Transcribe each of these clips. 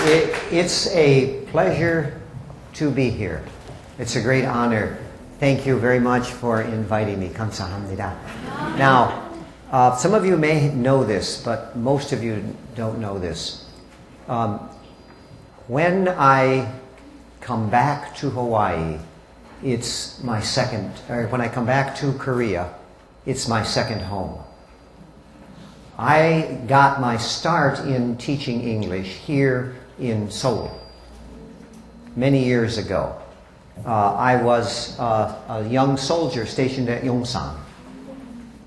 It's a pleasure to be here. It's a great honor. Thank you very much for inviting me. 감사합니다. Now, some of you may know this, but most of you don't know this. When I come back to Hawaii, it's my second, or when I come back to Korea, it's my second home. I got my start in teaching English here in Seoul many years ago. I was a young soldier stationed at Yongsan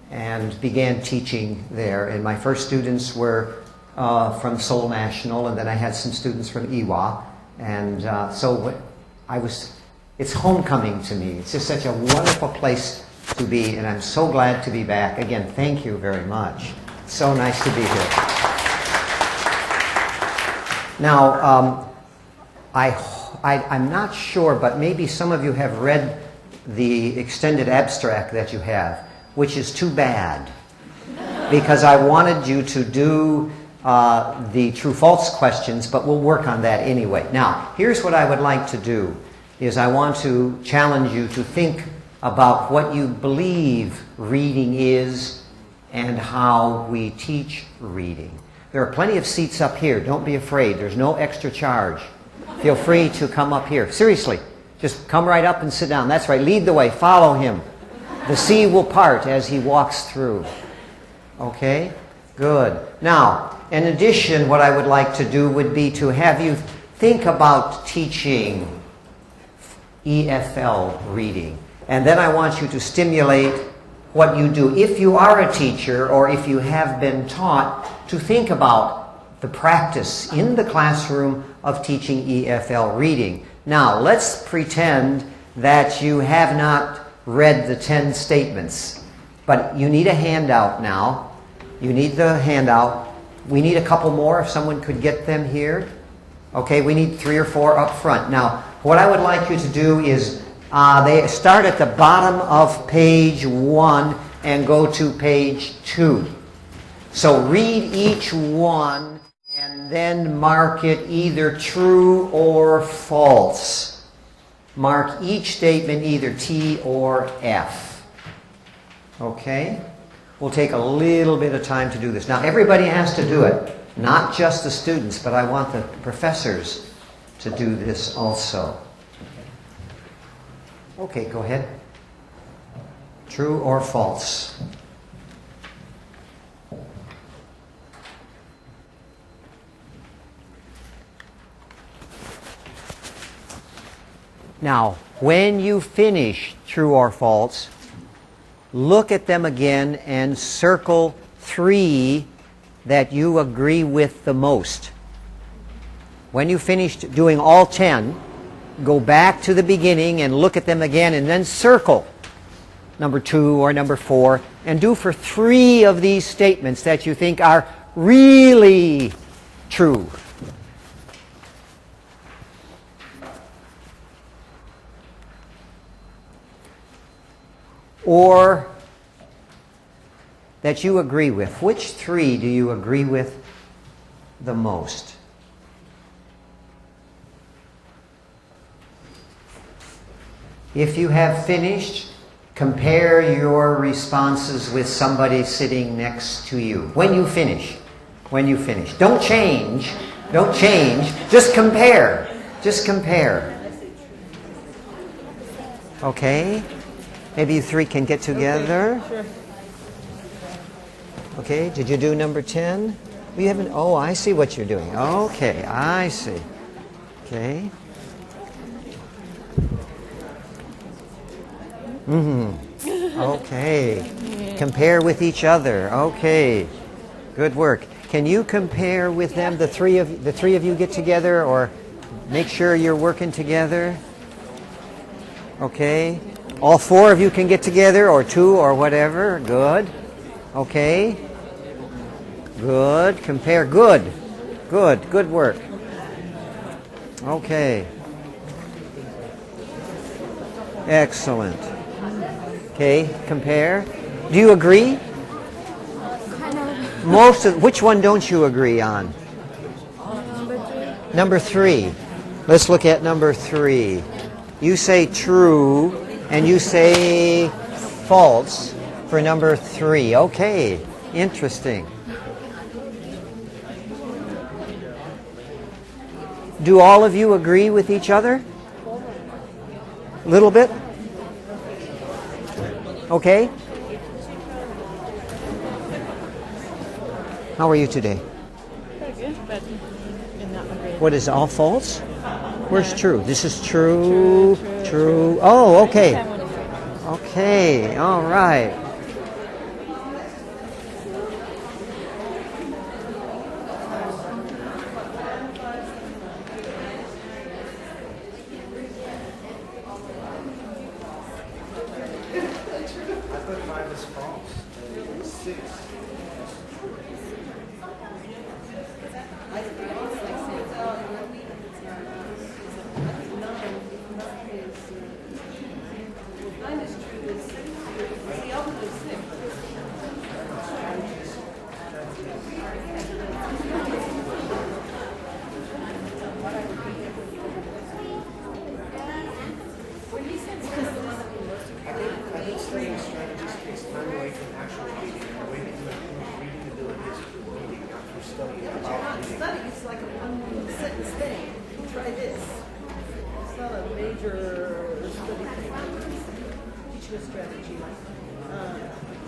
and began teaching there. And my first students were from Seoul National, and then I had some students from Ewha. And so it's homecoming to me. It's just such a wonderful place to be, and I'm so glad to be back. Again, thank you very much. So nice to be here. Now, I'm not sure, but maybe some of you have read the extended abstract that you have, which is too bad, because I wanted you to do the true-false questions, but we'll work on that anyway. Now, here's what I would like to do, is I want to challenge you to think about what you believe reading is and how we teach reading. There are plenty of seats up here. Don't be afraid. There's no extra charge. Feel free to come up here. Seriously, just come right up and sit down. That's right. Lead the way. Follow him. The sea will part as he walks through. Okay? Good. Now, in addition, what I would like to do would be to have you think about teaching EFL reading. And then I want you to stimulate what you do. If you are a teacher or if you have been taught, to think about the practice in the classroom of teaching EFL reading. Now, let's pretend that you have not read the 10 statements, but you need a handout now. You need the handout. We need a couple more, if someone could get them here. Okay, we need 3 or 4 up front. Now, what I would like you to do is they start at the bottom of page 1 and go to page 2. So read each one and then mark it either true or false. Mark each statement either T or F. Okay? We'll take a little bit of time to do this. Now, everybody has to do it. Not just the students, but I want the professors to do this also. Okay, go ahead. True or false? Now, when you finish true or false, look at them again and circle 3 that you agree with the most. When you finished doing all 10, go back to the beginning and look at them again and then circle number 2 or number 4 and do for 3 of these statements that you think are really true. Or that you agree with. Which 3 do you agree with the most? If you have finished, compare your responses with somebody sitting next to you. When you finish. When you finish. Don't change. Don't change. Just compare. Just compare. Okay? Maybe you 3 can get together. Okay, sure. Okay, did you do number 10? You haven't. Oh, I see what you're doing. Okay, I see. Okay. Okay. Compare with each other. Okay. Good work. Can you compare with them? The three of you get together, or make sure you're working together. Okay. All 4 of you can get together, or 2, or whatever. Good. Okay. Good. Compare. Good. Good. Good work. Okay. Excellent. Okay. Compare. Do you agree? Which one don't you agree on? Number 3. Let's look at number 3. You say true, and you say false for number 3. Okay, interesting. Do all of you agree with each other? A little bit? Okay? How are you today? What is all false? Where's true? This is true, true. Oh, okay. Okay, all right. It's like a one-sentence thing. Try this. It's not a major study thing. Teaching a strategy.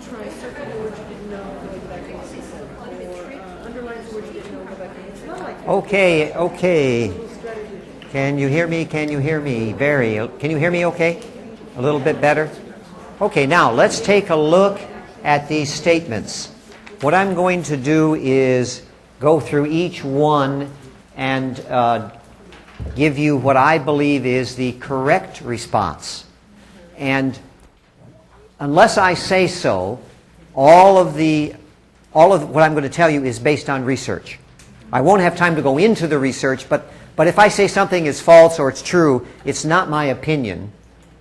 Try circle the words you didn't know, go back and listen. Or underline the words you didn't know, go back and listen. It's not like Okay, okay. Can you hear me? Can you hear me? Can you hear me okay? A little bit better? Okay, now let's take a look at these statements. What I'm going to do is go through each one and give you what I believe is the correct response. And unless I say so, all of what I'm going to tell you is based on research. I won't have time to go into the research, but if I say something is false or it's true, it's not my opinion.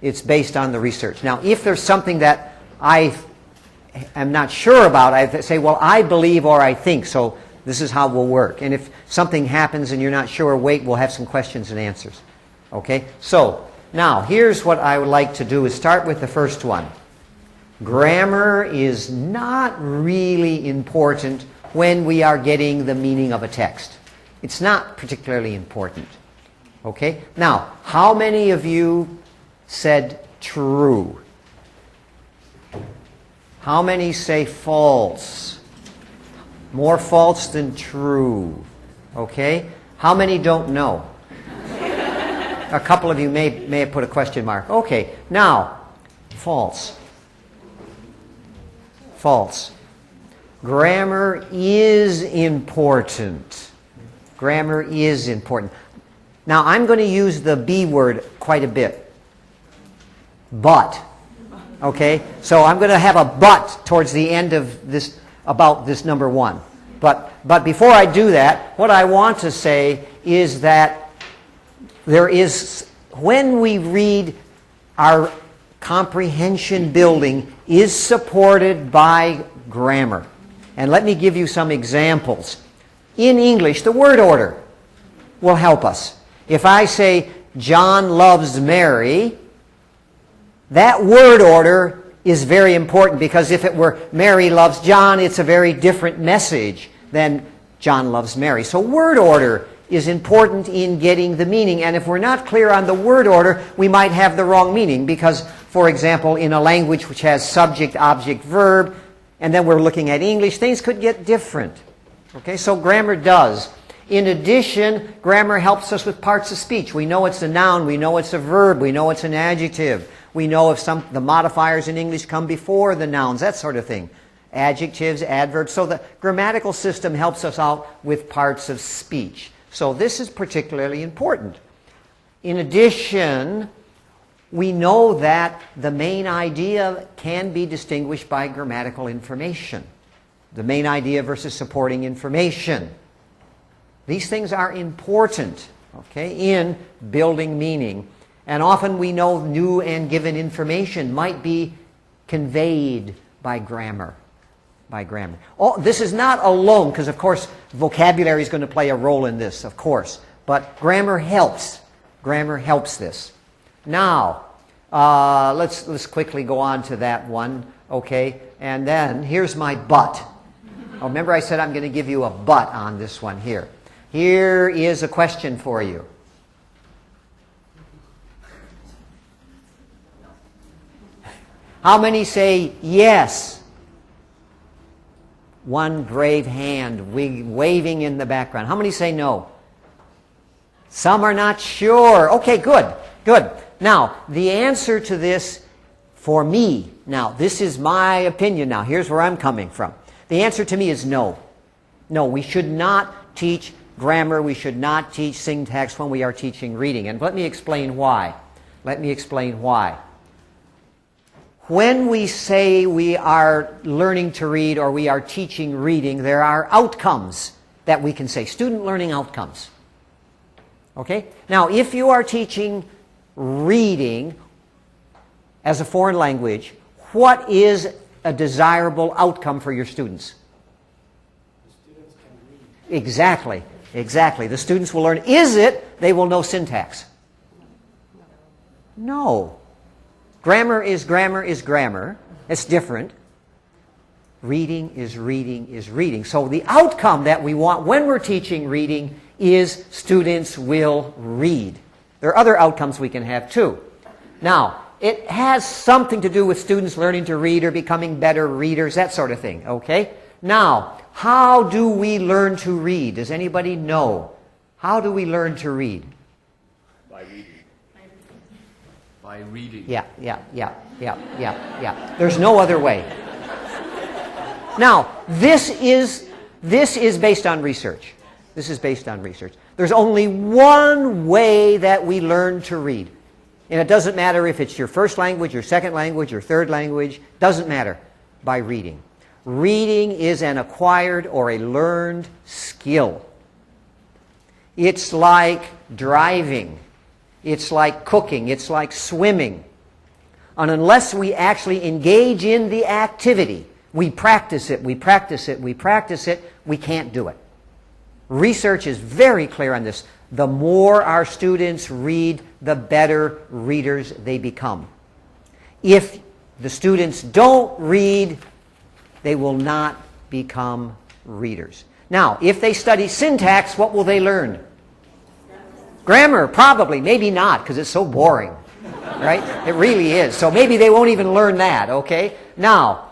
It's based on the research. Now, if there's something that I am not sure about, I say, well, I believe or I think, so this is how we'll work. And if something happens and you're not sure, wait, we'll have some questions and answers. Okay? So, now, here's what I would like to do is start with the first one. Grammar is not really important when we are getting the meaning of a text. It's not particularly important. Okay? Now, how many of you said true? How many say false? More false than true. Okay? How many don't know? A couple of you may have put a question mark. Okay, now, false. False. Grammar is important. Grammar is important. Now, I'm going to use the B word quite a bit. But. Okay? So I'm going to have a but towards the end of this, about this number 1. But before I do that, what I want to say is that there is, when we read, our comprehension building is supported by grammar. And let me give you some examples. In English, the word order will help us. If I say, John loves Mary, that word order is very important, because if it were Mary loves John, it's a very different message than John loves Mary. So word order is important in getting the meaning. And if we're not clear on the word order, we might have the wrong meaning. Because, for example, in a language which has subject, object, verb, and then we're looking at English, things could get different. Okay, so grammar does. In addition, grammar helps us with parts of speech. We know it's a noun, we know it's a verb, we know it's an adjective. We know if the modifiers in English come before the nouns, that sort of thing. Adjectives, adverbs. So the grammatical system helps us out with parts of speech. So this is particularly important. In addition, we know that the main idea can be distinguished by grammatical information. The main idea versus supporting information. These things are important, okay, in building meaning. And often we know new and given information might be conveyed by grammar. By grammar. Oh, this is not alone, because of course vocabulary is going to play a role in this, of course. but grammar helps. Grammar helps this. Now, let's quickly go on to that one, okay? And then here's my but. Oh, remember I said I'm going to give you a but on this one here. Here is a question for you. How many say yes? One brave hand waving in the background. How many say no? Some are not sure. Okay, good, good. Now, the answer to this for me, now this is my opinion now, here's where I'm coming from. The answer to me is no. No, we should not teach grammar, we should not teach syntax when we are teaching reading. And let me explain why. Let me explain why. When we say we are learning to read or we are teaching reading, there are outcomes that we can say, student learning outcomes. Okay? Now, if you are teaching reading as a foreign language, what is a desirable outcome for your students? The students can read. Exactly, exactly. The students will learn. Is it they will know syntax? No. Grammar is grammar is grammar. It's different. Reading is reading is reading. So the outcome that we want when we're teaching reading is students will read. There are other outcomes we can have too. Now, it has something to do with students learning to read or becoming better readers, that sort of thing, okay? Now, how do we learn to read? Does anybody know? How do we learn to read? By reading. By reading. Yeah. There's no other way. Now, this is based on research. This is based on research. There's only one way that we learn to read. And it doesn't matter if it's your first language, your second language, your third language. Doesn't matter. By reading. Reading is an acquired or a learned skill. It's like driving. It's like cooking. It's like swimming. And unless we actually engage in the activity, we practice it, we can't do it. Research is very clear on this. The more our students read, the better readers they become. If the students don't read, they will not become readers. Now, if they study syntax, what will they learn? Grammar, probably. Maybe not, because it's so boring. Right? It really is. So maybe they won't even learn that, okay? Now,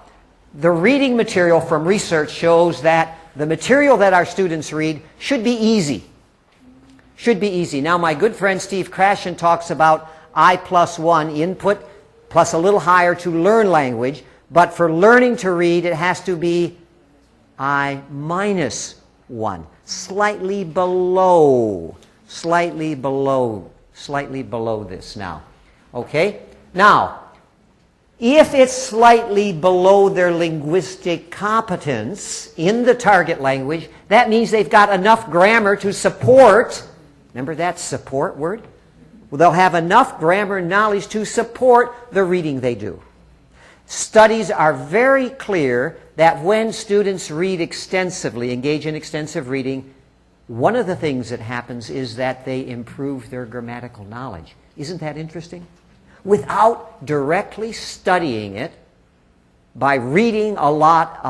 the reading material from research shows that the material that our students read should be easy. Should be easy. Now, my good friend Steve Krashen talks about I+1 input plus a little higher to learn language, but for learning to read, it has to be I-1, slightly below this now. Okay? Now, if it's slightly below their linguistic competence in the target language, that means they've got enough grammar to support, remember that support word? Well, they'll have enough grammar knowledge to support the reading they do. Studies are very clear that when students read extensively, engage in extensive reading, one of the things that happens is that they improve their grammatical knowledge. Isn't that interesting? Without directly studying it, by reading a lot,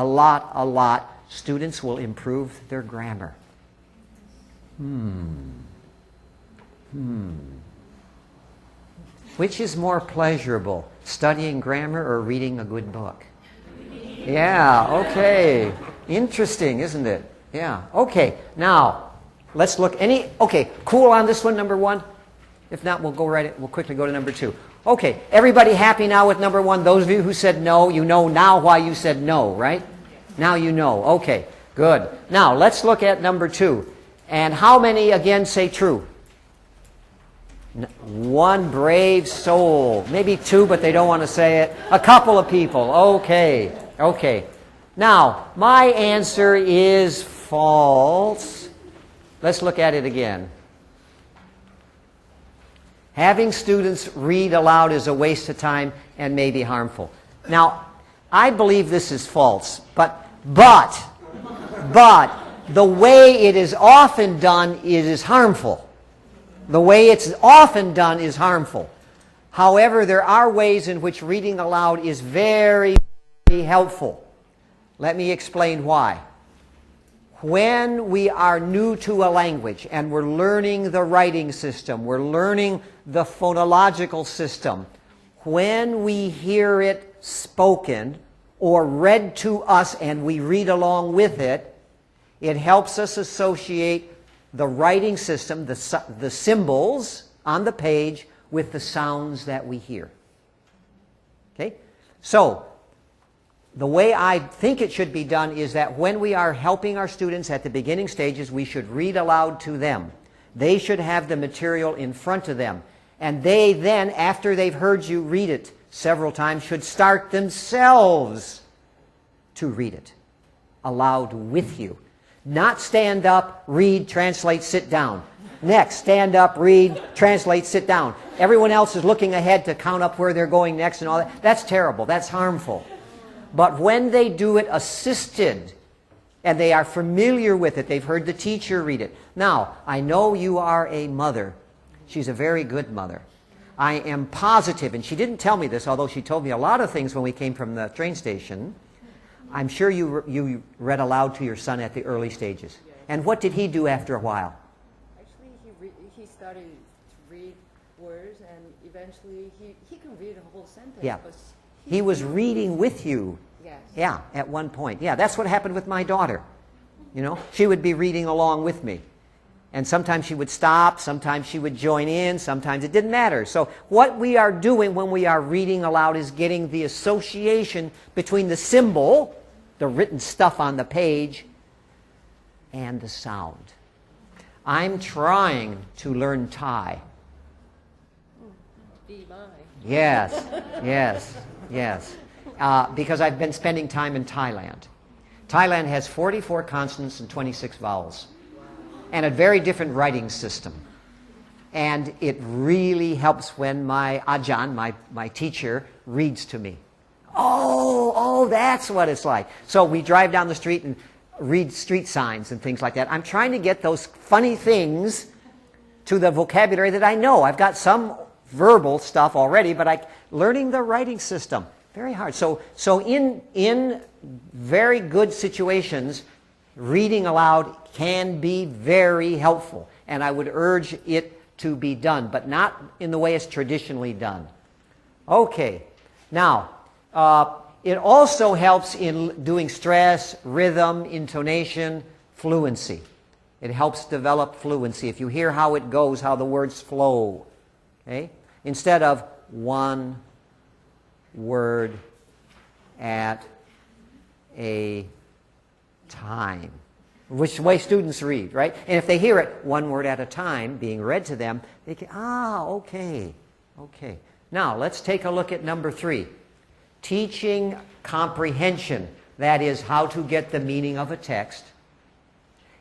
students will improve their grammar. Which is more pleasurable, studying grammar or reading a good book? Yeah, okay. Interesting, isn't it? Yeah, okay. Now, let's look. Okay, cool on this one, number one? If not, we'll quickly go to number two. Okay, everybody happy now with number one? Those of you who said no, you know now why you said no, right? Now you know. Okay, good. Now, let's look at number two. And how many, again, say true? One brave soul. Maybe two, but they don't want to say it. A couple of people. Okay, okay. Now, my answer is false. Let's look at it again. Having students read aloud is a waste of time and may be harmful. Now, I believe this is false, but the way it is often done, it is harmful. The way it's often done is harmful. However, there are ways in which reading aloud is very, very helpful. Let me explain why. When we are new to a language and we're learning the writing system, we're learning the phonological system, when we hear it spoken or read to us and we read along with it, it helps us associate the writing system, the symbols on the page, with the sounds that we hear. Okay? So, the way I think it should be done is that when we are helping our students at the beginning stages, we should read aloud to them. They should have the material in front of them. And they then, after they've heard you read it several times, should start themselves to read it aloud with you. Not stand up, read, translate, sit down. Next, stand up, read, translate, sit down. Everyone else is looking ahead to count up where they're going next and all that. That's terrible. That's harmful. But when they do it assisted, and they are familiar with it, they've heard the teacher read it. Now, I know you are a mother. She's a very good mother. I am positive, and she didn't tell me this, although she told me a lot of things when we came from the train station. I'm sure you read aloud to your son at the early stages. And what did he do after a while? Actually, he started to read words, and eventually he can read a whole sentence. Yeah. But He was reading with you. Yes. Yeah, at one point. Yeah, that's what happened with my daughter. You know, she would be reading along with me. And sometimes she would stop, sometimes she would join in, sometimes it didn't matter. So what we are doing when we are reading aloud is getting the association between the symbol, the written stuff on the page, and the sound. I'm trying to learn Thai. Be mine. Yes, yes, yes. Because I've been spending time in Thailand. Thailand has 44 consonants and 26 vowels. And a very different writing system. And it really helps when my Ajahn, my teacher, reads to me. Oh, that's what it's like. So we drive down the street and read street signs and things like that. I'm trying to get those funny things to the vocabulary that I know. I've got some verbal stuff already, but learning the writing system, very hard. So in very good situations, reading aloud can be very helpful, and I would urge it to be done, but not in the way it's traditionally done. Okay, now, it also helps in doing stress, rhythm, intonation, fluency. It helps develop fluency. If you hear how it goes, how the words flow, okay? Instead of one word at a time. Which way students read, right? And if they hear it one word at a time being read to them, they can, okay. Now, let's take a look at number 3. Teaching comprehension, that is, how to get the meaning of a text,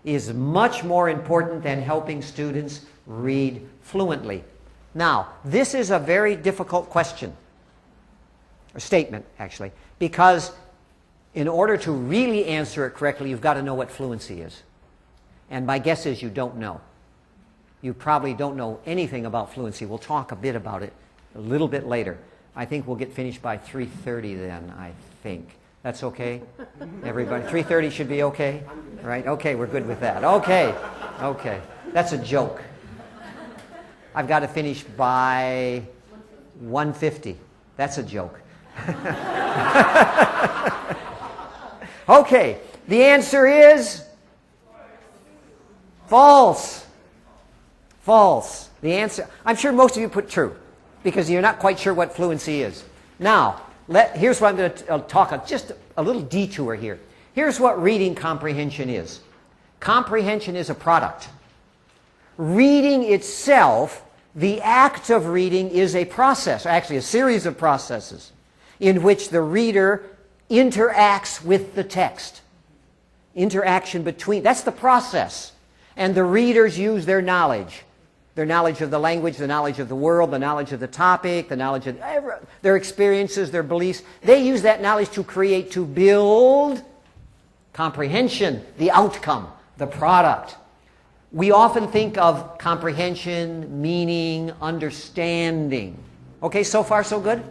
is much more important than helping students read fluently. Now, this is a very difficult question, or statement, actually, because in order to really answer it correctly, you've got to know what fluency is. And my guess is you don't know. You probably don't know anything about fluency. We'll talk a bit about it a little bit later. I think we'll get finished by 3:30 then, I think. That's okay? Everybody? 3:30 should be okay? Right? Okay, we're good with that. Okay. That's a joke. I've got to finish by 1:50. That's a joke. Okay, the answer is false. False. The answer, I'm sure most of you put true, because you're not quite sure what fluency is. Now, here's what I'm going to talk, just a little detour here. Here's what reading comprehension is. Comprehension is a product. Reading itself, the act of reading, is a process, actually a series of processes, in which the reader interacts with the text. Interaction between, that's the process. And the readers use their knowledge of the language, the knowledge of the world, the knowledge of the topic, the knowledge of their experiences, their beliefs. They use that knowledge to create, to build comprehension, the outcome, the product. We often think of comprehension, meaning, understanding. Okay, so far so good?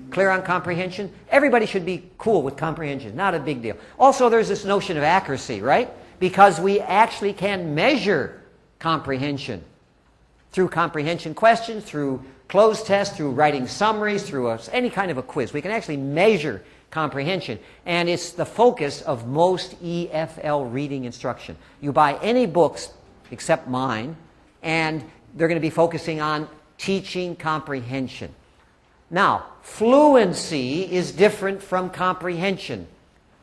Clear on comprehension? Everybody should be cool with comprehension, not a big deal. Also, there's this notion of accuracy, right? Because we actually can measure comprehension through comprehension questions, through closed tests, through writing summaries, through any kind of a quiz. We can actually measure comprehension. And it's the focus of most EFL reading instruction. You buy any books, except mine, and they're going to be focusing on teaching comprehension. Now, fluency is different from comprehension.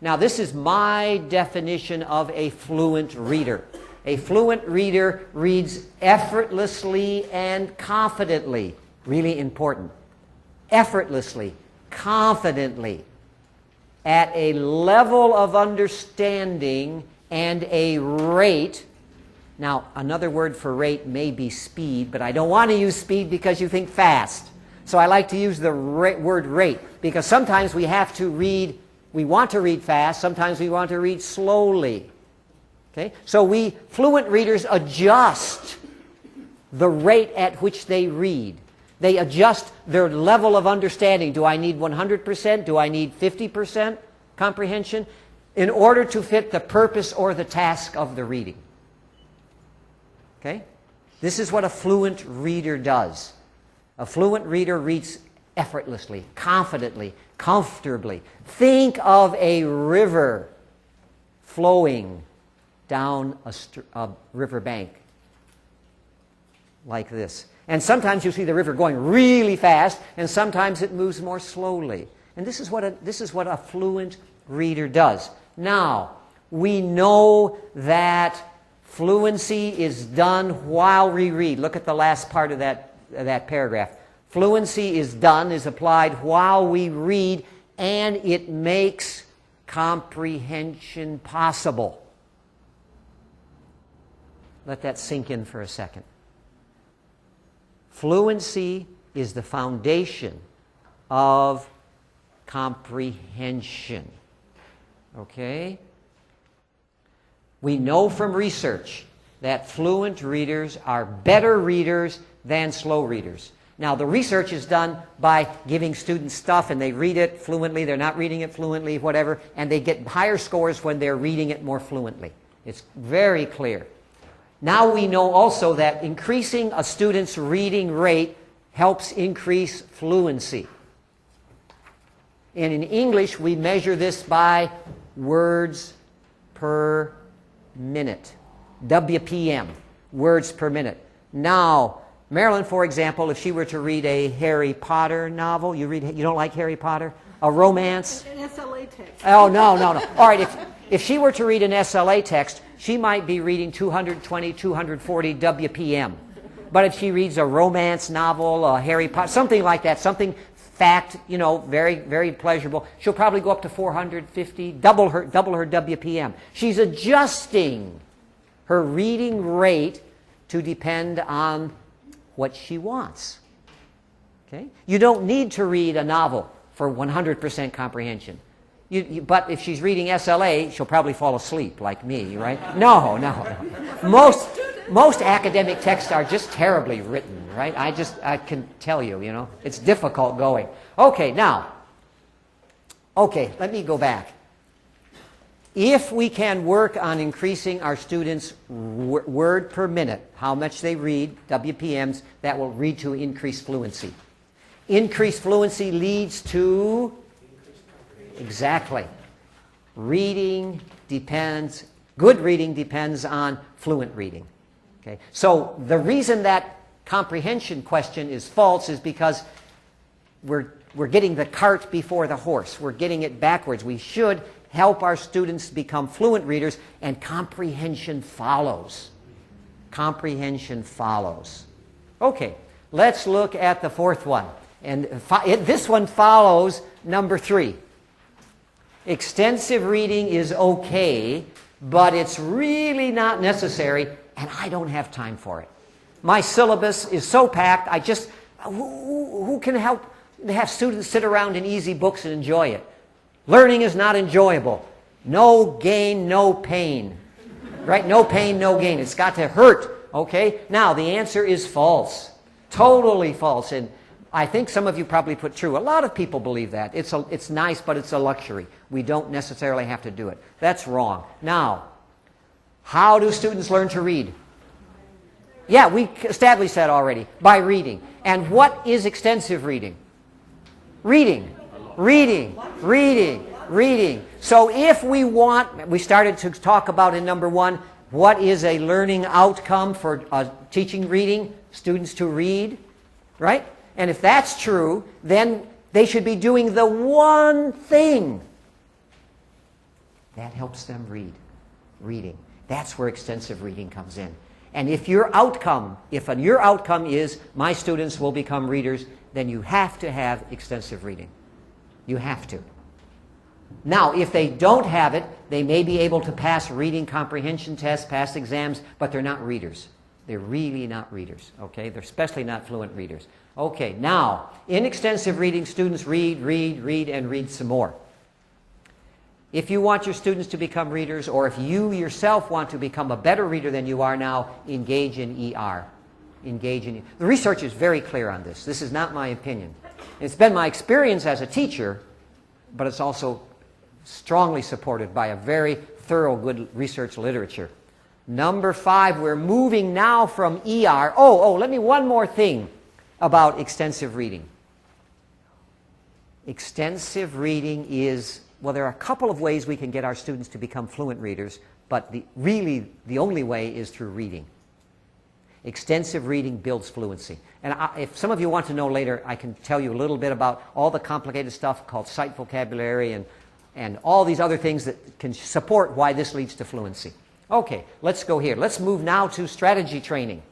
Now, this is my definition of a fluent reader. A fluent reader reads effortlessly and confidently. Really important. Effortlessly, confidently, at a level of understanding and a rate. Now, another word for rate may be speed, but I don't want to use speed because you think fast. So I like to use the word rate, because sometimes we have to read, we want to read fast, sometimes we want to read slowly. Okay? So we, fluent readers, adjust the rate at which they read. They adjust their level of understanding. Do I need 100%? Do I need 50% comprehension? In order to fit the purpose or the task of the reading. Okay? This is what a fluent reader does. A fluent reader reads effortlessly, confidently, comfortably. Think of a river flowing down a river bank like this. And sometimes you see the river going really fast, and sometimes it moves more slowly. And this is what a fluent reader does. Now, we know that fluency is done while we read. Look at the last part of that paragraph. Fluency is done, is applied while we read, and it makes comprehension possible. Let that sink in for a second. Fluency is the foundation of comprehension. Okay? We know from research that fluent readers are better readers than slow readers. Now, the research is done by giving students stuff and they read it fluently, they're not reading it fluently, whatever, and they get higher scores when they're reading it more fluently. It's very clear. Now we know also that increasing a student's reading rate helps increase fluency. And in English, we measure this by words per minute. WPM, words per minute. Now, Marilyn, for example, if she were to read a Harry Potter novel, you don't like Harry Potter? A romance? An SLA text. Oh, no. All right, if she were to read an SLA text, she might be reading 220, 240 WPM. But if she reads a romance novel, a Harry Potter, something like that, something fact, very, very pleasurable, she'll probably go up to 450, double her WPM. She's adjusting her reading rate to depend on what she wants. Okay? You don't need to read a novel for 100% comprehension. But if she's reading SLA, she'll probably fall asleep like me, right? No. Most academic texts are just terribly written, right? I can tell you, it's difficult going. Okay, let me go back. If we can work on increasing our students' word per minute, how much they read, WPMs, that will lead to increased fluency. Increased fluency leads to... Exactly. Good reading depends on fluent reading. Okay? So the reason that comprehension question is false is because we're getting the cart before the horse. We're getting it backwards. We should help our students become fluent readers, and comprehension follows. Comprehension follows. Okay, let's look at the fourth one. And this one follows number 3. Extensive reading is okay, but it's really not necessary, and I don't have time for it. My syllabus is so packed, who can help have students sit around in easy books and enjoy it? Learning is not enjoyable. No gain, no pain. Right? No pain, no gain. It's got to hurt. Okay? Now, the answer is false. Totally false. And I think some of you probably put true. A lot of people believe that. It's nice, but it's a luxury. We don't necessarily have to do it. That's wrong. Now, how do students learn to read? Yeah, we established that already. By reading. And what is extensive reading? Reading. Reading. Reading. Reading. So if we started to talk about in number 1, what is a learning outcome for teaching reading? Students to read, right? And if that's true, then they should be doing the one thing that helps them read. Reading. That's where extensive reading comes in. And if your outcome is my students will become readers, then you have to have extensive reading. You have to. Now, if they don't have it, they may be able to pass reading comprehension tests, pass exams, but they're not readers. They're really not readers, okay? They're especially not fluent readers. Okay, now, in extensive reading, students read, and read some more. If you want your students to become readers, or if you yourself want to become a better reader than you are now, engage in ER. The research is very clear on this. This is not my opinion. It's been my experience as a teacher, but it's also strongly supported by a very thorough, good research literature. Number 5, we're moving now from ER. One more thing about extensive reading. Extensive reading is, well, there are a couple of ways we can get our students to become fluent readers, but the only way is through reading. Extensive reading builds fluency. And if some of you want to know later, I can tell you a little bit about all the complicated stuff called sight vocabulary and all these other things that can support why this leads to fluency. Okay, let's go here. Let's move now to strategy training.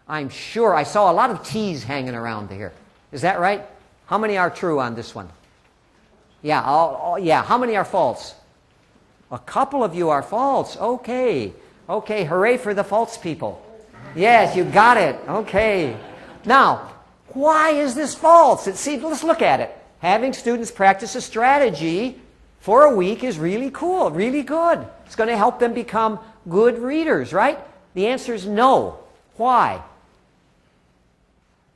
I'm sure I saw a lot of T's hanging around here. Is that right? How many are true on this one? Yeah, yeah. How many are false? A couple of you are false. Okay. Okay, hooray for the false people. Yes, you got it. Okay. Now, why is this false? Let's look at it. Having students practice a strategy for a week is really cool, really good. It's going to help them become good readers, right? The answer is no. Why?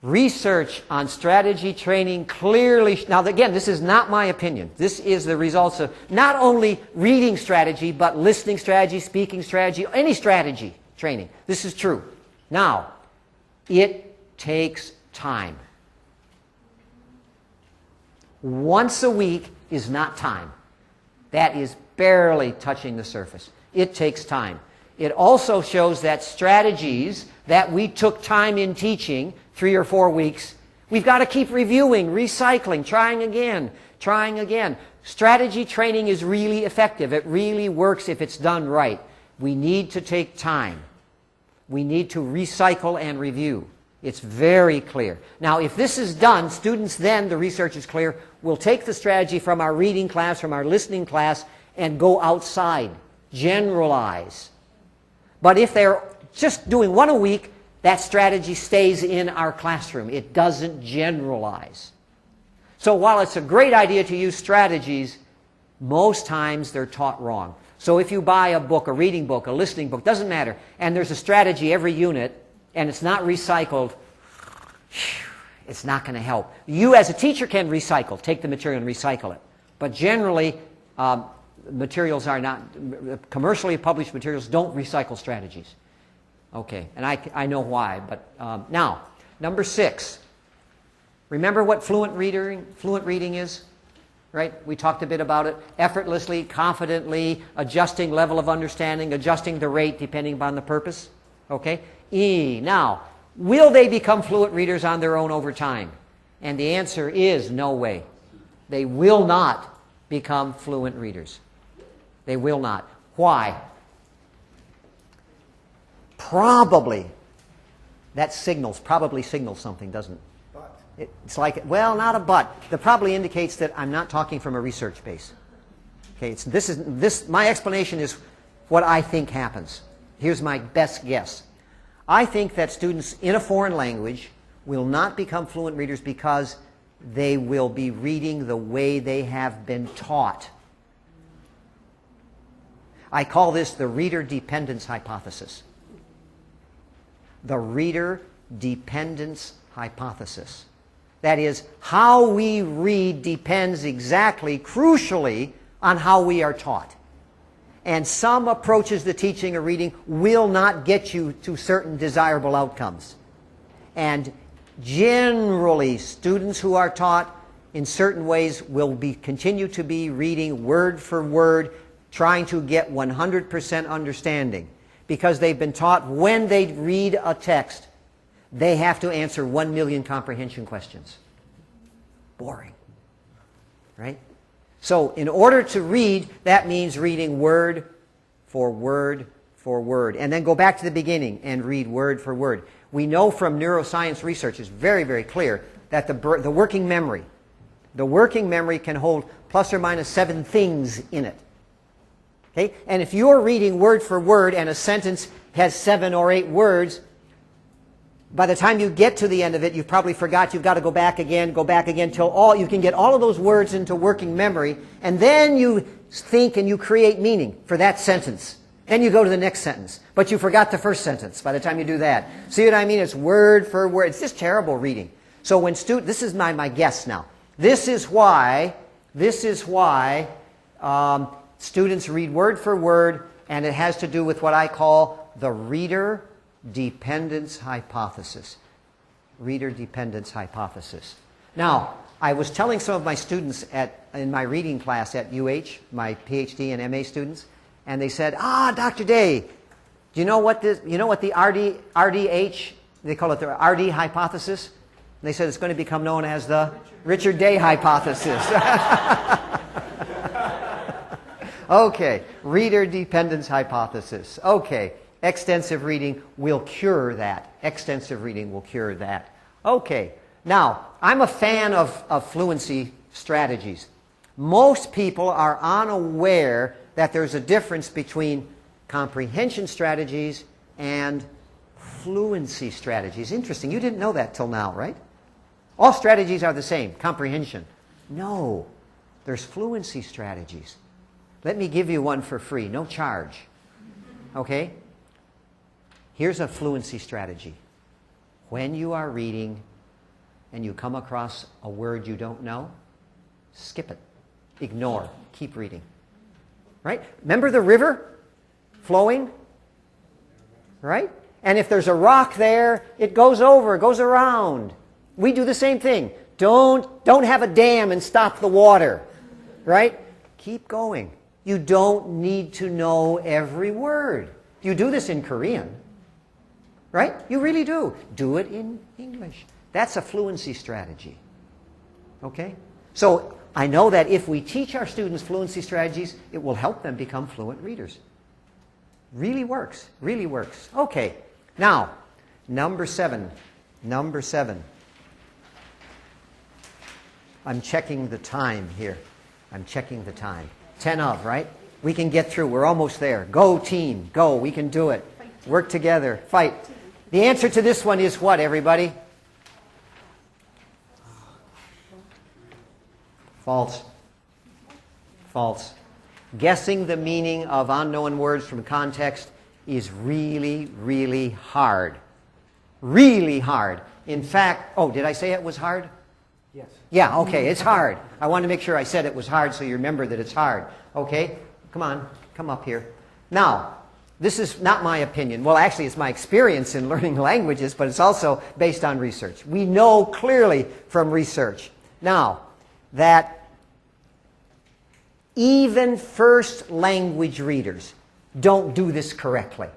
Research on strategy training clearly... Now, again, this is not my opinion. This is the results of not only reading strategy, but listening strategy, speaking strategy, any strategy training. This is true. Now, it takes time. Once a week is not time. That is barely touching the surface. It takes time. It also shows that strategies that we took time in teaching, 3 or 4 weeks, we've got to keep reviewing, recycling, trying again, trying again. Strategy training is really effective. It really works if it's done right. We need to take time. We need to recycle and review. It's very clear. Now, if this is done, students then, the research is clear, will take the strategy from our reading class, from our listening class, and go outside, generalize. But if they're just doing one a week, that strategy stays in our classroom. It doesn't generalize. So while it's a great idea to use strategies, most times they're taught wrong. So if you buy a book, a reading book, a listening book, doesn't matter, and there's a strategy every unit, and it's not recycled, it's not going to help. You as a teacher can recycle, take the material and recycle it. But generally, materials are not, commercially published materials don't recycle strategies. Okay, and I know why, but now, number 6. Remember what fluent reading is? Right? We talked a bit about it. Effortlessly, confidently, adjusting level of understanding, adjusting the rate depending upon the purpose. Okay? E. Now, will they become fluent readers on their own over time? And the answer is no way. They will not become fluent readers. They will not. Why? Probably. That probably signals something, doesn't it? It's like, well, not a but. That probably indicates that I'm not talking from a research base. Okay, my explanation is what I think happens. Here's my best guess. I think that students in a foreign language will not become fluent readers because they will be reading the way they have been taught. I call this the reader dependence hypothesis. The reader dependence hypothesis. That is, how we read depends exactly, crucially, on how we are taught. And some approaches to teaching or reading will not get you to certain desirable outcomes. And generally, students who are taught in certain ways will continue to be reading word for word, trying to get 100% understanding. Because they've been taught when they read a text, they have to answer 1 million comprehension questions. Boring. Right? So in order to read, that means reading word for word for word. And then go back to the beginning and read word for word. We know from neuroscience research, it's very, very clear, that the working memory can hold plus or minus 7 things in it. Okay? And if you're reading word for word and a sentence has 7 or 8 words, by the time you get to the end of it, you've probably forgot. You've got to go back again, till you can get all of those words into working memory, and then you think and you create meaning for that sentence. Then you go to the next sentence, but you forgot the first sentence by the time you do that. See what I mean? It's word for word. It's just terrible reading. So when this is my guess now. This is why students read word for word, and it has to do with what I call the reader dependence hypothesis. Reader dependence hypothesis. Now, I was telling some of my students in my reading class at UH, my PhD and MA students, and they said, Dr. Day, do you know what the RDH, they call it the RD hypothesis? And they said it's going to become known as the Richard Day hypothesis. Okay, reader dependence hypothesis. Okay, extensive reading will cure that. Extensive reading will cure that. Okay, now, I'm a fan of fluency strategies. Most people are unaware that there's a difference between comprehension strategies and fluency strategies. Interesting, you didn't know that till now, right? All strategies are the same, comprehension. No, there's fluency strategies. Let me give you one for free, no charge. Okay? Here's a fluency strategy. When you are reading and you come across a word you don't know, skip it. Ignore. Keep reading. Right? Remember the river flowing? Right? And if there's a rock there, it goes over, goes around. We do the same thing. Don't have a dam and stop the water. Right? Keep going. You don't need to know every word. You do this in Korean. Right? You really do. Do it in English. That's a fluency strategy. Okay? So I know that if we teach our students fluency strategies, it will help them become fluent readers. Really works. Really works. Okay. Now, number 7. Number 7. I'm checking the time here. I'm checking the time. 10 of, right? We can get through. We're almost there. Go, team. Go. We can do it. Work together. Fight. The answer to this one is what, everybody? False. False. Guessing the meaning of unknown words from context is really, really hard. Really hard. In fact, did I say it was hard? Yes. Yeah, okay, it's hard. I wanted to make sure I said it was hard so you remember that it's hard. Okay? Come on, come up here. Now, this is not my opinion. Well, actually, it's my experience in learning languages, but it's also based on research. We know clearly from research now that even first language readers don't do this correctly.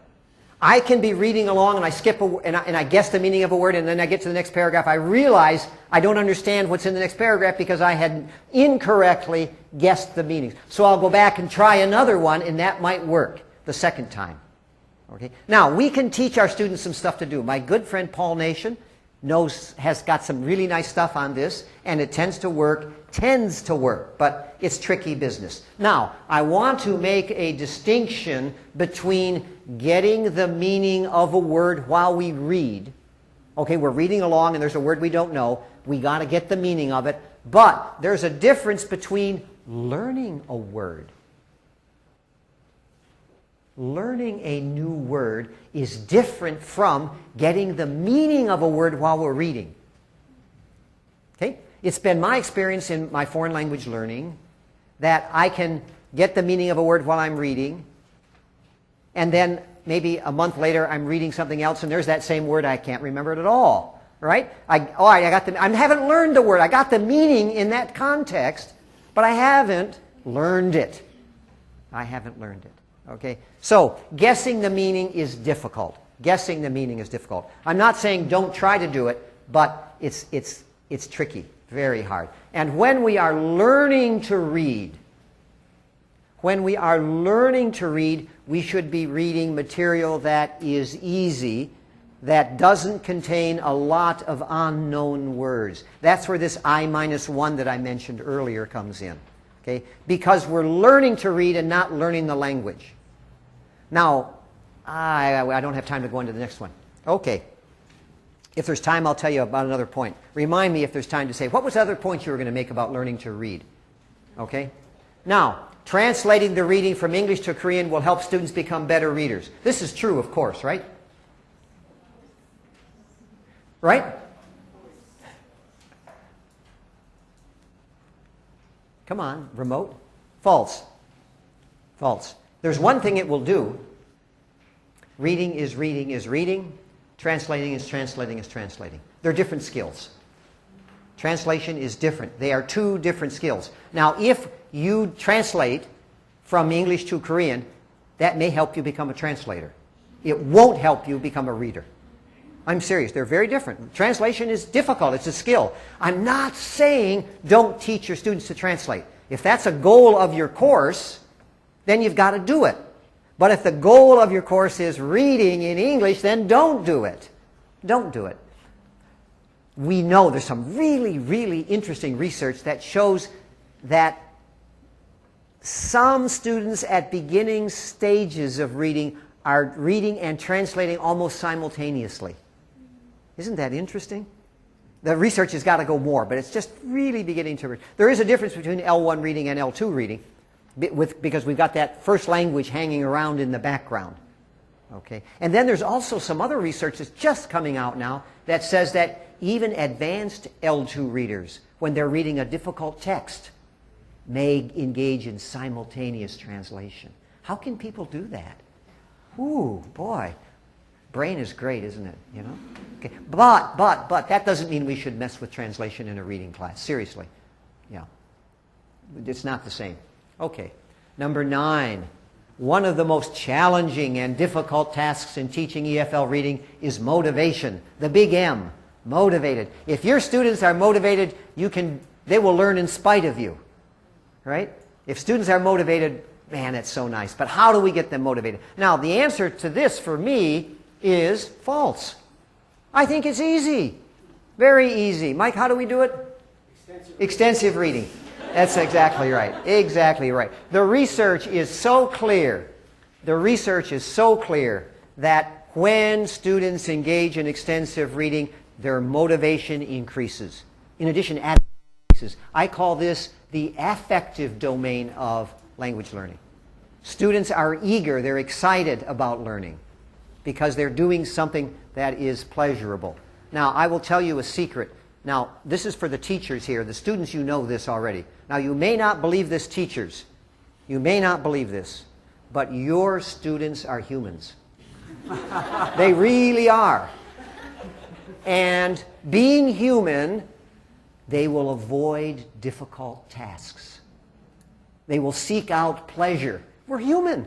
I can be reading along and I skip and I guess the meaning of a word, and then I get to the next paragraph. I realize I don't understand what's in the next paragraph because I had incorrectly guessed the meanings. So I'll go back and try another one, and that might work the second time. Okay? Now, we can teach our students some stuff to do. My good friend Paul Nation has got some really nice stuff on this, and it tends to work, but it's tricky business. Now, I want to make a distinction between getting the meaning of a word while we read. Okay, we're reading along and there's a word we don't know. We got to get the meaning of it. But there's a difference between learning a word learning a new word is different from getting the meaning of a word while we're reading. Okay? It's been my experience in my foreign language learning that I can get the meaning of a word while I'm reading, and then maybe a month later I'm reading something else and there's that same word, I can't remember it at all. Right? I haven't learned the word. I got the meaning in that context, but I haven't learned it. I haven't learned it. Okay? So, guessing the meaning is difficult. Guessing the meaning is difficult. I'm not saying don't try to do it, but it's tricky. Very hard. And when we are learning to read, we should be reading material that is easy, that doesn't contain a lot of unknown words. That's where this I-1 that I mentioned earlier comes in. Okay? Because we're learning to read and not learning the language. Now, I don't have time to go into the next one. Okay. If there's time, I'll tell you about another point. Remind me if there's time to say, what was the other point you were going to make about learning to read? Okay? Now, translating the reading from English to Korean will help students become better readers. This is true, of course, right? Right? Come on, remote. False. False. There's one thing it will do. Reading is reading is reading. Translating is translating is translating. They're different skills. Translation is different. They are two different skills. Now, if you translate from English to Korean, that may help you become a translator. It won't help you become a reader. I'm serious. They're very different. Translation is difficult. It's a skill. I'm not saying don't teach your students to translate. If that's a goal of your course, then you've got to do it. But if the goal of your course is reading in English, then don't do it. Don't do it. We know there's some really, really interesting research that shows that some students at beginning stages of reading are reading and translating almost simultaneously. Isn't that interesting? The research has got to go more, but it's just really beginning to... There is a difference between L1 reading and L2 reading because we've got that first language hanging around in the background. Okay? And then there's also some other research that's just coming out now that says that even advanced L2 readers, when they're reading a difficult text, may engage in simultaneous translation. How can people do that? Ooh, boy. Brain is great, isn't it? You know? Okay. But that doesn't mean we should mess with translation in a reading class. Seriously. Yeah. It's not the same. Okay. Number 9. One of the most challenging and difficult tasks in teaching EFL reading is motivation. The big M. Motivated. If your students are motivated, they will learn in spite of you. Right? If students are motivated, man, that's so nice. But how do we get them motivated? Now, the answer to this for me is false. I think it's easy. Very easy. Mike, how do we do it? Extensive reading. That's exactly right. Exactly right. The research is so clear. The research is so clear that when students engage in extensive reading, their motivation increases. In addition, attitude increases. I call this the affective domain of language learning. Students are eager. They're excited about learning because they're doing something that is pleasurable. Now, I will tell you a secret. Now, this is for the teachers here. The students, you know this already. Now, you may not believe this, teachers. You may not believe this, but your students are humans. They really are. And being human, they will avoid difficult tasks. They will seek out pleasure. We're human.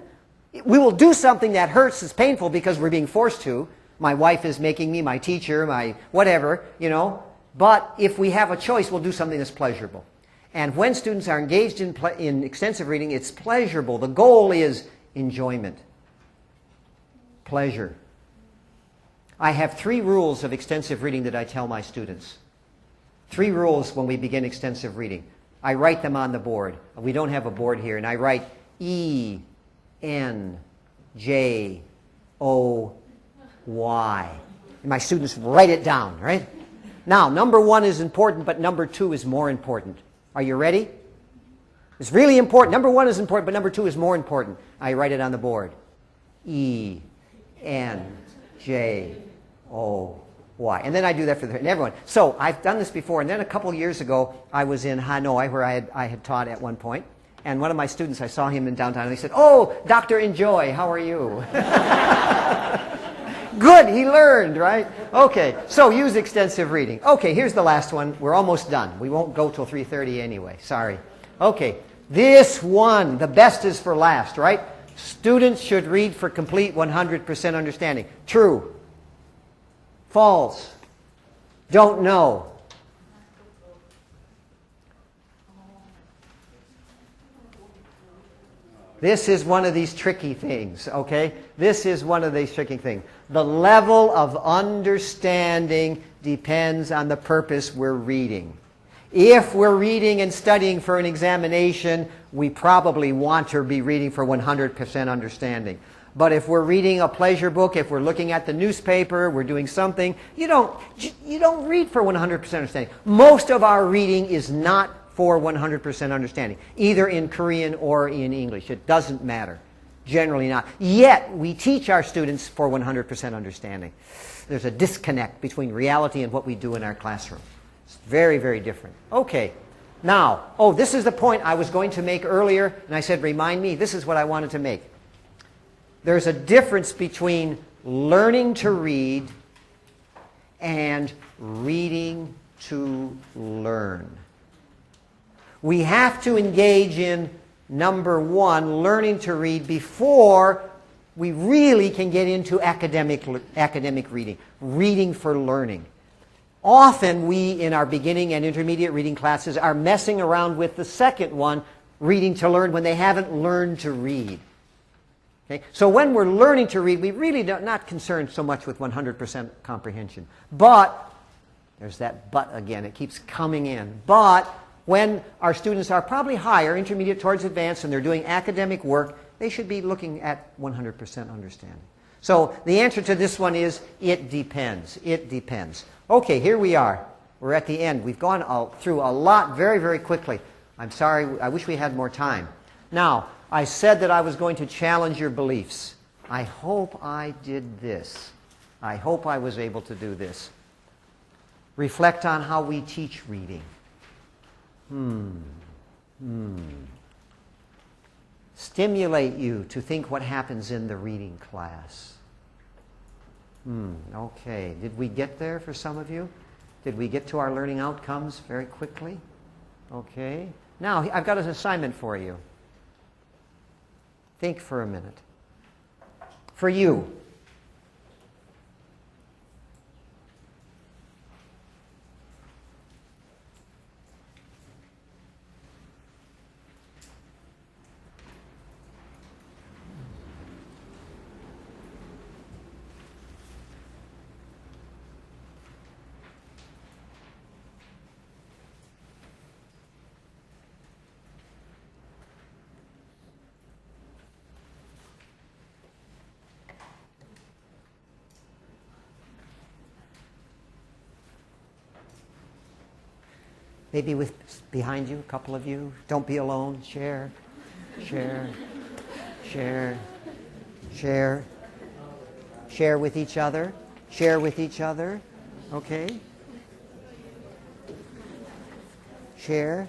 We will do something that hurts, is painful because we're being forced to. My wife is making me, my teacher, my whatever, you know. But if we have a choice, we'll do something that's pleasurable. And when students are engaged in extensive reading, it's pleasurable. The goal is enjoyment. Pleasure. I have 3 rules of extensive reading that I tell my students. 3 rules when we begin extensive reading. I write them on the board. We don't have a board here. And I write E, N, J, O, Y. And my students write it down, right? Now, number 1 is important, but number 2 is more important. Are you ready? It's really important. Number 1 is important, but number 2 is more important. I write it on the board. E-N-J-O-Y. And then I do that for everyone. So I've done this before, and then a couple years ago, I was in Hanoi, where I had taught at one point. And one of my students, I saw him in downtown, and he said, "Oh, Dr. Enjoy, how are you?" Good, he learned, right? Okay, so use extensive reading. Okay, here's the last one. We're almost done. We won't go till 3:30 anyway. Sorry. Okay, this one, the best is for last, right? Students should read for complete 100% understanding. True. False. Don't know. This is one of these tricky things, okay? This is one of these tricky things. The level of understanding depends on the purpose we're reading. If we're reading and studying for an examination, we probably want to be reading for 100% understanding. But if we're reading a pleasure book, if we're looking at the newspaper, we're doing something, you don't read for 100% understanding. Most of our reading is not for 100% understanding, either in Korean or in English. It doesn't matter. Generally not. Yet, we teach our students for 100% understanding. There's a disconnect between reality and what we do in our classroom. It's very, very different. Okay. Now, this is the point I was going to make earlier, and I said, remind me, this is what I wanted to make. There's a difference between learning to read and reading to learn. We have to engage in, number one, learning to read before we really can get into academic reading, reading for learning. Often we, in our beginning and intermediate reading classes, are messing around with the second one, reading to learn, when they haven't learned to read. Okay? So when we're learning to read, we really are not concerned so much with 100% comprehension. But, there's that but again, it keeps coming in. But when our students are probably higher, intermediate towards advanced, and they're doing academic work, they should be looking at 100% understanding. So the answer to this one is, it depends. It depends. Okay, here we are. We're at the end. We've gone through a lot very, very quickly. I'm sorry. I wish we had more time. Now, I said that I was going to challenge your beliefs. I hope I did this. I hope I was able to do this. Reflect on how we teach reading. Stimulate you to think what happens in the reading class. Okay. Did we get there for some of you? Did we get to our learning outcomes very quickly? Okay. Now, I've got an assignment for you. Think for a minute. For you. Maybe with behind you, a couple of you. Don't be alone. Share, share, share, share. Share with each other. Share with each other. Okay? Share.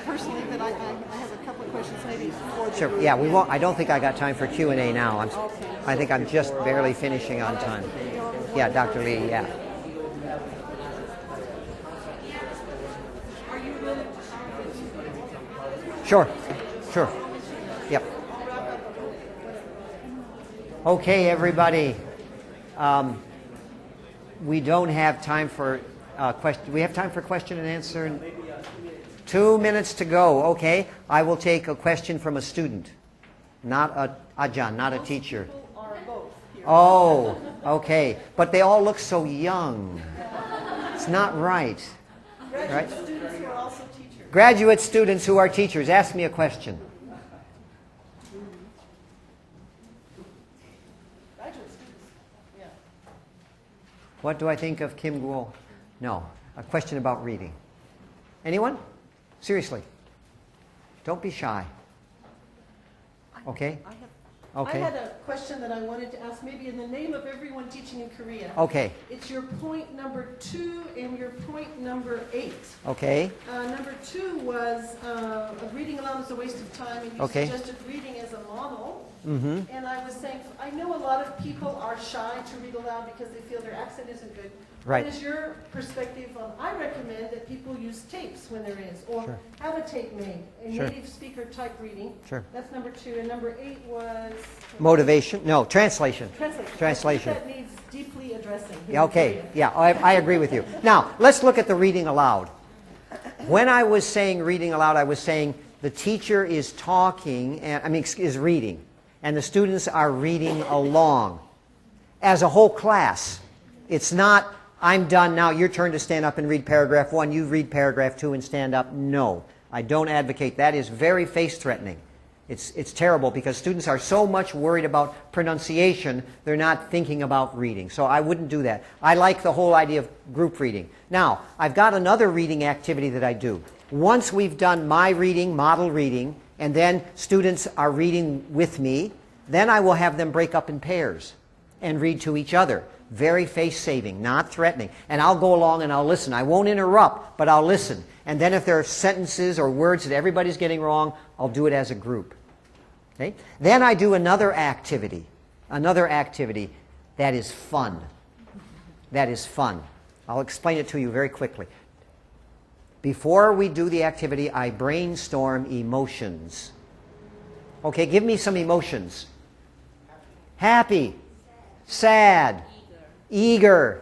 Personally, but I have a couple of questions maybe before the Sure. group. Yeah, we won't. I don't think I got time for Q&A now. Okay. I think I'm just barely finishing on time. Yeah, Dr. Lee. Yeah. Sure. Sure. Yep. Okay, everybody. We don't have time for question. We have time for question and answer. 2 minutes to go. Okay, I will take a question from a student, not a Ajahn, not a teacher. People are both here. Oh, okay. But they all look so young. It's not right. Graduate students who are also teachers. Graduate students who are teachers, ask me a question. Graduate students. Yeah. What do I think of Kim Guo? No, a question about reading. Anyone? Seriously. Don't be shy. Okay? Okay. I had a question that I wanted to ask, maybe in the name of everyone teaching in Korea. Okay. It's your point number 2 and your point number 8. Okay. Number 2 was reading aloud is a waste of time, and you Okay. suggested reading as a model. Mm-hmm. And I was saying, I know a lot of people are shy to read aloud because they feel their accent isn't good. Right. What is your perspective on, I recommend that people use tapes when there is, or Sure. have a tape made, a Sure. native speaker type reading. Sure. That's number 2. And number 8 was? Motivation? No, translation. Translation. Translation. I think that needs deeply addressing. here Yeah, in okay. Korea. Yeah, I agree with you. Now, let's look at the reading aloud. When I was saying reading aloud, I was saying the teacher is talking, is reading, and the students are reading along as a whole class. It's not, I'm done now, your turn to stand up and read paragraph 1, you read paragraph 2 and stand up. No, I don't advocate. That is very face-threatening. It's terrible because students are so much worried about pronunciation, they're not thinking about reading. So I wouldn't do that. I like the whole idea of group reading. Now, I've got another reading activity that I do. Once we've done my reading, model reading, and then students are reading with me, then I will have them break up in pairs and read to each other. Very face-saving, not threatening. And I'll go along and I'll listen. I won't interrupt, but I'll listen. And then if there are sentences or words that everybody's getting wrong, I'll do it as a group. Okay? Then I do another activity that is fun. That is fun. I'll explain it to you very quickly. Before we do the activity, I brainstorm emotions. Okay, give me some emotions. Happy, sad, eager,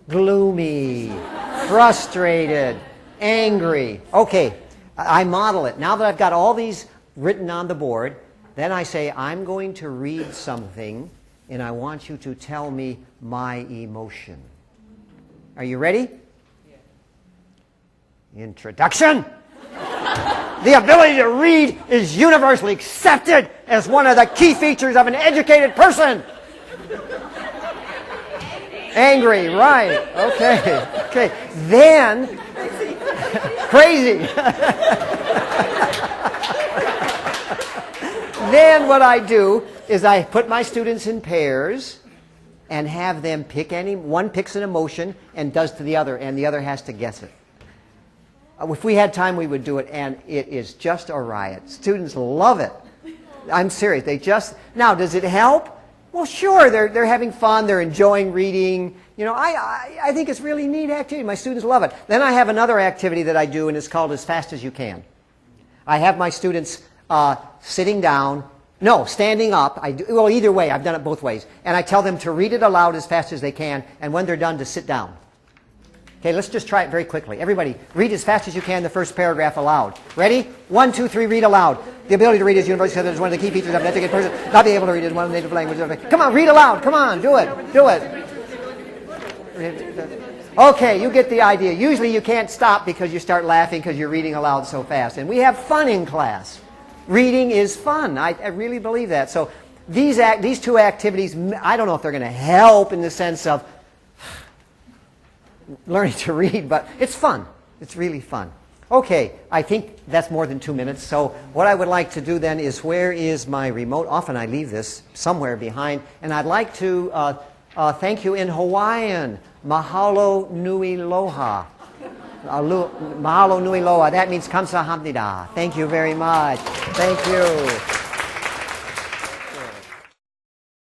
gloomy, frustrated, angry. Okay, I model it. Now that I've got all these written on the board, then I say, I'm going to read something, and I want you to tell me my emotion. Are you ready? Introduction. The ability to read is universally accepted as one of the key features of an educated person. Angry, right. Okay. Okay. Then, crazy. Then what I do is I put my students in pairs and have them pick one picks an emotion and does to the other, and the other has to guess it. If we had time, we would do it, and it is just a riot. Students love it. I'm serious. Now, does it help? Well, sure. They're having fun. They're enjoying reading. You know, I think it's really neat activity. My students love it. Then I have another activity that I do, and it's called As Fast as You Can. I have my students sitting down. No, standing up. Well, either way. I've done it both ways. And I tell them to read it aloud as fast as they can, and when they're done, to sit down. Okay, let's just try it very quickly. Everybody, read as fast as you can the first paragraph aloud. Ready? 1, 2, 3, read aloud. The ability to read is universal. That is one of the key features of an educated person. Not be able to read is one of the native languages. Come on, read aloud. Come on, do it. Do it. Okay, you get the idea. Usually you can't stop because you start laughing because you're reading aloud so fast. And we have fun in class. Reading is fun. I really believe that. So these two activities, I don't know if they're going to help in the sense of learning to read, but it's fun. It's really fun. Okay, I think that's more than 2 minutes. So what I would like to do then is, where is my remote? Often I leave this somewhere behind. And I'd like to thank you in Hawaiian. Mahalo nui loha. Mahalo nui loha. That means kamsahamnida. Thank you very much. Thank you.